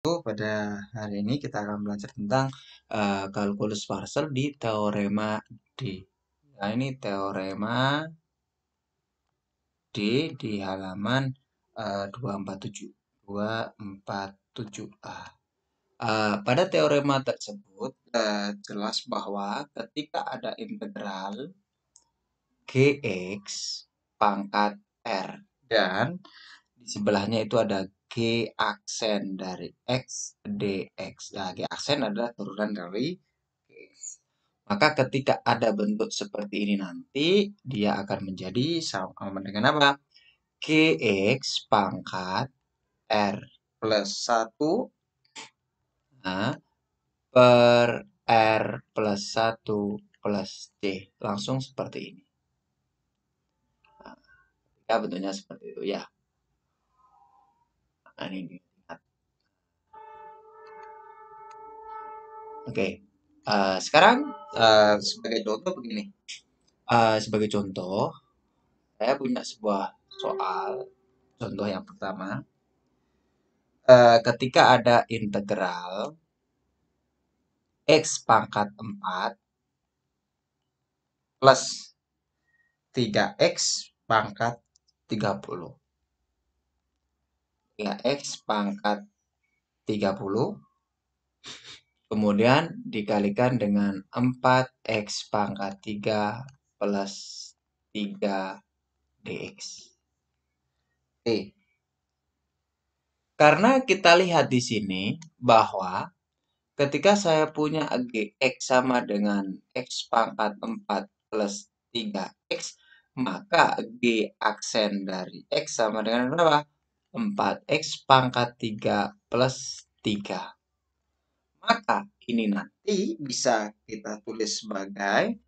Pada hari ini kita akan belajar tentang kalkulus parsial di teorema D. Nah, ini teorema D di halaman 247. 247A. Pada teorema tersebut jelas bahwa ketika ada integral Gx pangkat R dan di sebelahnya itu ada G aksen dari X dx. Nah, G aksen adalah turunan dari X. Maka ketika ada bentuk seperti ini nanti, dia akan menjadi sama dengan apa? Gx pangkat R plus 1 nah, per R plus 1 plus C. Langsung seperti ini. Nah, ya bentuknya seperti itu ya. Nah, ini. Oke. Sekarang sebagai contoh begini. Sebagai contoh, saya punya sebuah soal. Contoh yang pertama, ketika ada integral X pangkat 4 plus 3X pangkat 30. 3X pangkat 30, kemudian dikalikan dengan 4X pangkat 3 plus 3 dx. Oke. Karena kita lihat di sini bahwa ketika saya punya Gx sama dengan X pangkat 4 plus 3X, maka G aksen dari X sama dengan berapa? 4X pangkat 3 plus 3. Maka ini nanti bisa kita tulis sebagai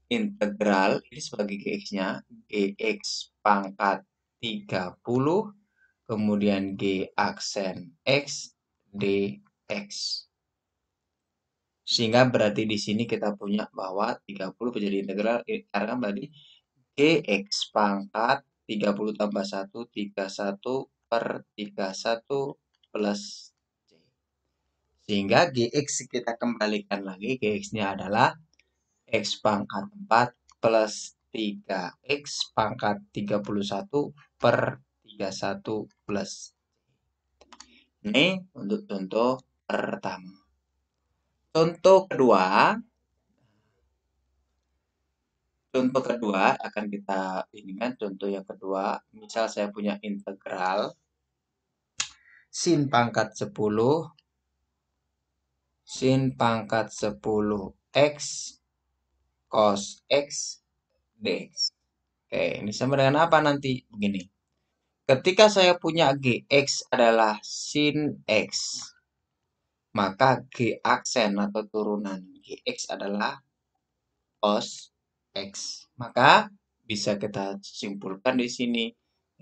integral, ini sebagai Gx-nya, Gx pangkat 30, kemudian G aksen X dx. Sehingga berarti di sini kita punya bahwa 30 menjadi integral R kan berarti Gx pangkat 30 tambah 1, 31 per 31 plus C. Sehingga Gx kita kembalikan lagi, Gx-nya adalah X pangkat 4 plus 3X pangkat 31 per 31 plus. Ini untuk contoh pertama. Contoh kedua akan kita inikan. Contoh yang kedua, misal saya punya integral sin pangkat 10 X cos X dx. Oke, ini sama dengan apa nanti? Begini. Ketika saya punya Gx adalah sin X, maka G aksen atau turunan Gx adalah cos X. Maka bisa kita simpulkan di sini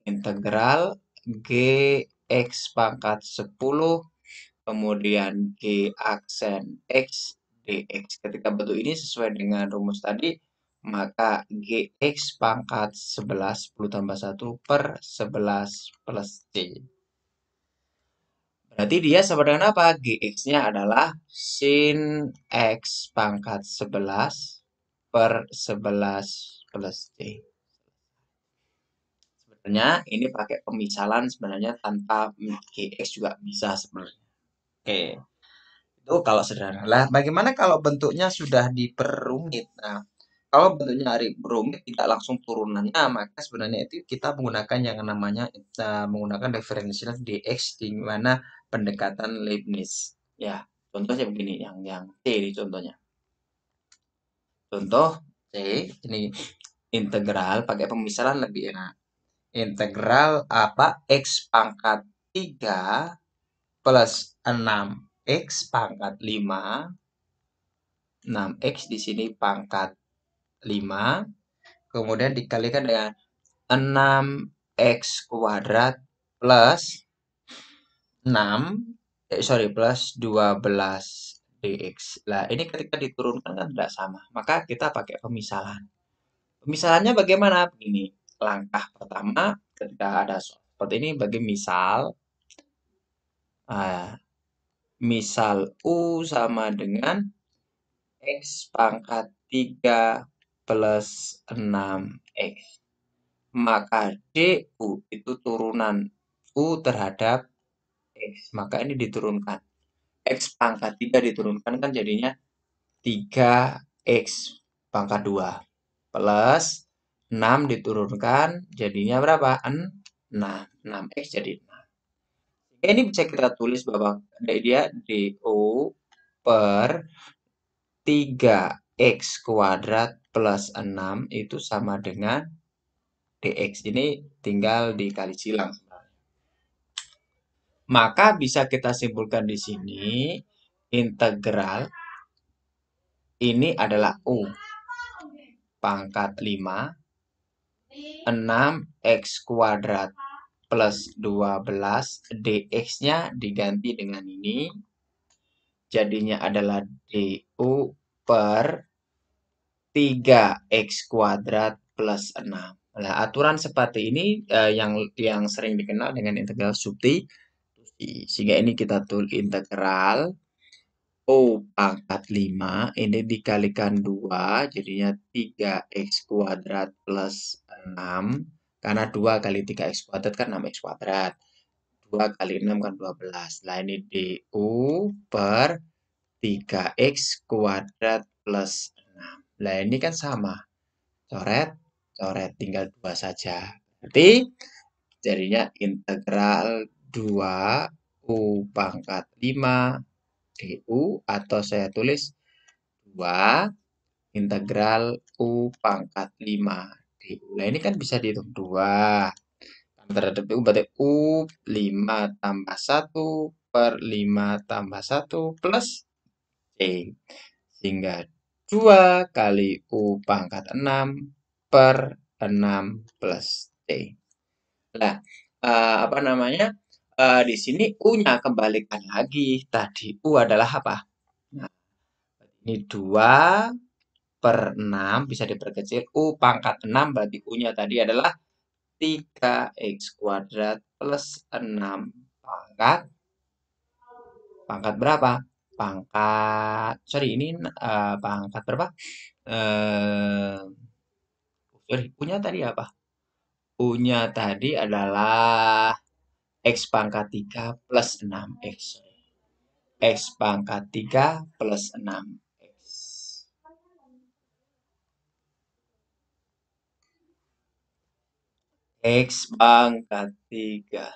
integral Gx pangkat 10 kemudian G aksen X dx. Ketika bentuk ini sesuai dengan rumus tadi, maka Gx pangkat 11, 10 tambah 1 per 11 plus C. Berarti dia sama dengan apa? Gx-nya adalah sin X pangkat 11 per 11 plus C. Sebenarnya ini pakai pemisalan sebenarnya tanpa Gx juga bisa sebenarnya. Oke. Itu kalau sederhana. Lah, bagaimana kalau bentuknya sudah diperumit? Nah, kalau bentuknya rumit tidak langsung turunannya, maka sebenarnya itu kita menggunakan yang namanya menggunakan diferensial dx di mana pendekatan Leibniz. Ya, contohnya begini, yang C ini contohnya. Contoh C ini integral pakai pemisalan lebih enak. Integral apa? X pangkat 3 plus 6X pangkat 5. 6X di sini pangkat 5. Kemudian dikalikan dengan 6X kuadrat plus 12 dx. Nah, ini ketika diturunkan kan tidak sama. Maka kita pakai pemisalan. Pemisalannya bagaimana? Begini, langkah pertama ketika ada seperti ini bagi misal Misal U sama dengan X pangkat 3 plus 6X. Maka DU itu turunan U terhadap X. Maka ini diturunkan. X pangkat 3 diturunkan kan jadinya 3X pangkat 2. Plus 6 diturunkan jadinya berapa? 6. 6X jadi 6. Ini bisa kita tulis bahwa dia DU per 3X kuadrat plus 6 itu sama dengan DX. Ini tinggal dikali silang. Maka bisa kita simpulkan di sini integral ini adalah U pangkat 5 6X kuadrat plus 12 DX-nya diganti dengan ini. Jadinya adalah DU per 3X kuadrat plus 6. Nah, aturan seperti ini yang sering dikenal dengan integral substitusi. Sehingga ini kita tulis integral U pangkat 5 ini dikalikan 2 jadinya 3X kuadrat plus 6. Karena 2 kali 3X kuadrat kan 6X kuadrat. 2 kali 6 kan 12. Nah ini DU per 3X kuadrat plus 6. Nah ini kan sama. Coret, coret. Tinggal 2 saja. Berarti jadinya integral 2 U pangkat 5 DU atau saya tulis 2 integral U pangkat 5 DU. Nah ini kan bisa dihitung 2 terhadap U berarti U 5 tambah 1 per 5 tambah 1 plus C. Sehingga 2 kali U pangkat 6 per 6 plus C. Nah, apa namanya? Di sini U-nya kembalikan lagi. Tadi U adalah apa? Nah, ini 2 per 6 bisa diperkecil. U pangkat 6 berarti U-nya tadi adalah 3X kuadrat plus 6 pangkat. Pangkat berapa? Pangkat, sorry ini pangkat berapa? Sorry, U-nya tadi apa? U-nya tadi adalah X pangkat 3 plus 6X. X pangkat 3 plus 6X. X pangkat 3.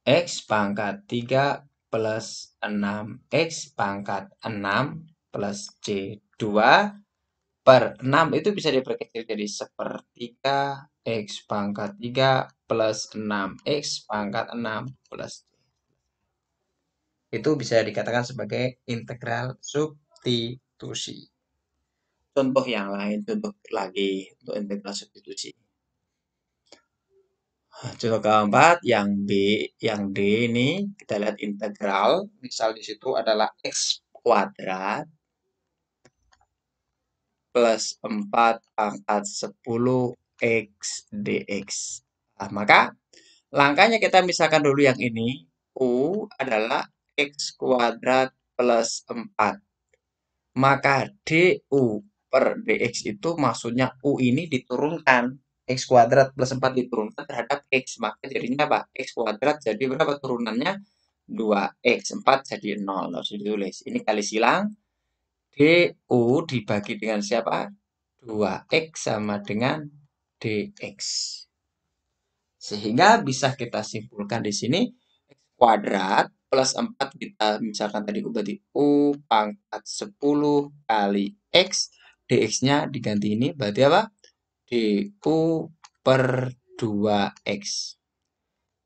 X pangkat 3 plus 6X pangkat 6 plus C. 2 per 6 itu bisa diperkecil jadi 1/3 X pangkat 3 plus 6X pangkat 6 plus C. Itu bisa dikatakan sebagai integral substitusi. Contoh yang lain, contoh lagi untuk integral substitusi. Contoh keempat, yang B, yang D ini kita lihat integral. Misal di situ adalah X kuadrat plus 4 pangkat 10 X dx. Nah, maka langkahnya kita misalkan dulu yang ini. U adalah X kuadrat plus 4. Maka DU per DX itu maksudnya U ini diturunkan. X kuadrat plus 4 diturunkan terhadap X. Maka jadinya apa? X kuadrat jadi berapa turunannya? 2X. 4 jadi 0. Harus ditulis. Ini kali silang. DU dibagi dengan siapa? 2X sama dengan DX. Sehingga bisa kita simpulkan di sini X kuadrat plus 4 kita misalkan tadi berarti U pangkat 10 kali X. DX-nya diganti ini berarti apa? DU per 2X.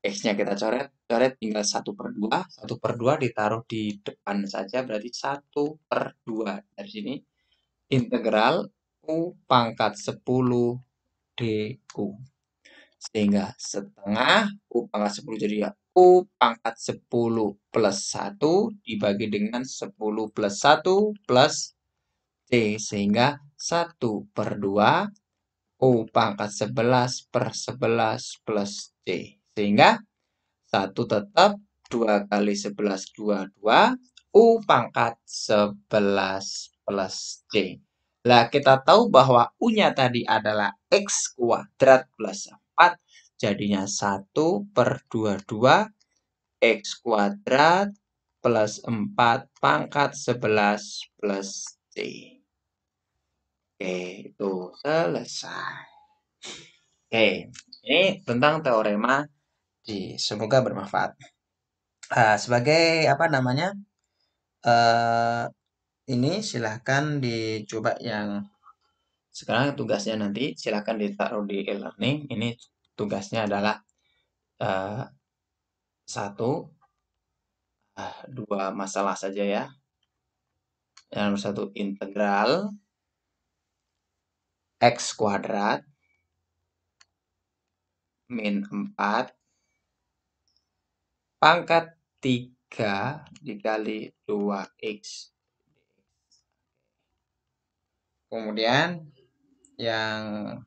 X-nya kita coret, coret tinggal 1/2. 1/2 ditaruh di depan saja berarti 1/2. Dari sini integral U pangkat 10 DU. Sehingga setengah U pangkat 10 jadi ya U pangkat 10 plus 1 dibagi dengan 10 plus 1 plus C. Sehingga 1/2 U pangkat 11 per 11 plus C. Sehingga 1 tetap, 2 kali 11, 22, U pangkat 11 plus C. Nah, kita tahu bahwa U-nya tadi adalah X kuadrat plus 4, jadinya 1 per 22 X kuadrat plus 4 pangkat 11 plus C. Oke, itu selesai. Oke, ini tentang teorema semoga bermanfaat. Sebagai apa namanya? Ini silahkan dicoba yang sekarang tugasnya nanti silahkan ditaruh di e-learning. Ini tugasnya adalah satu, dua masalah saja ya. Yang nomor satu integral X kuadrat min 4 pangkat 3 dikali 2X. Kemudian yang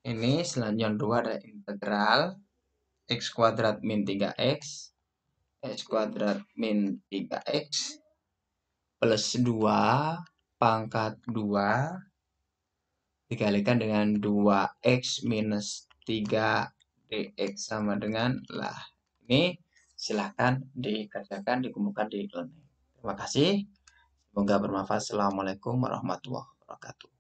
ini selanjutnya 2 ada integral X kuadrat min 3X. X kuadrat min 3X plus 2 pangkat 2 dikalikan dengan 2X minus 3 dx sama dengan lah. Ini silahkan dikerjakan, dikumpulkan di learning. Terima kasih. Semoga bermanfaat. Assalamualaikum warahmatullahi wabarakatuh.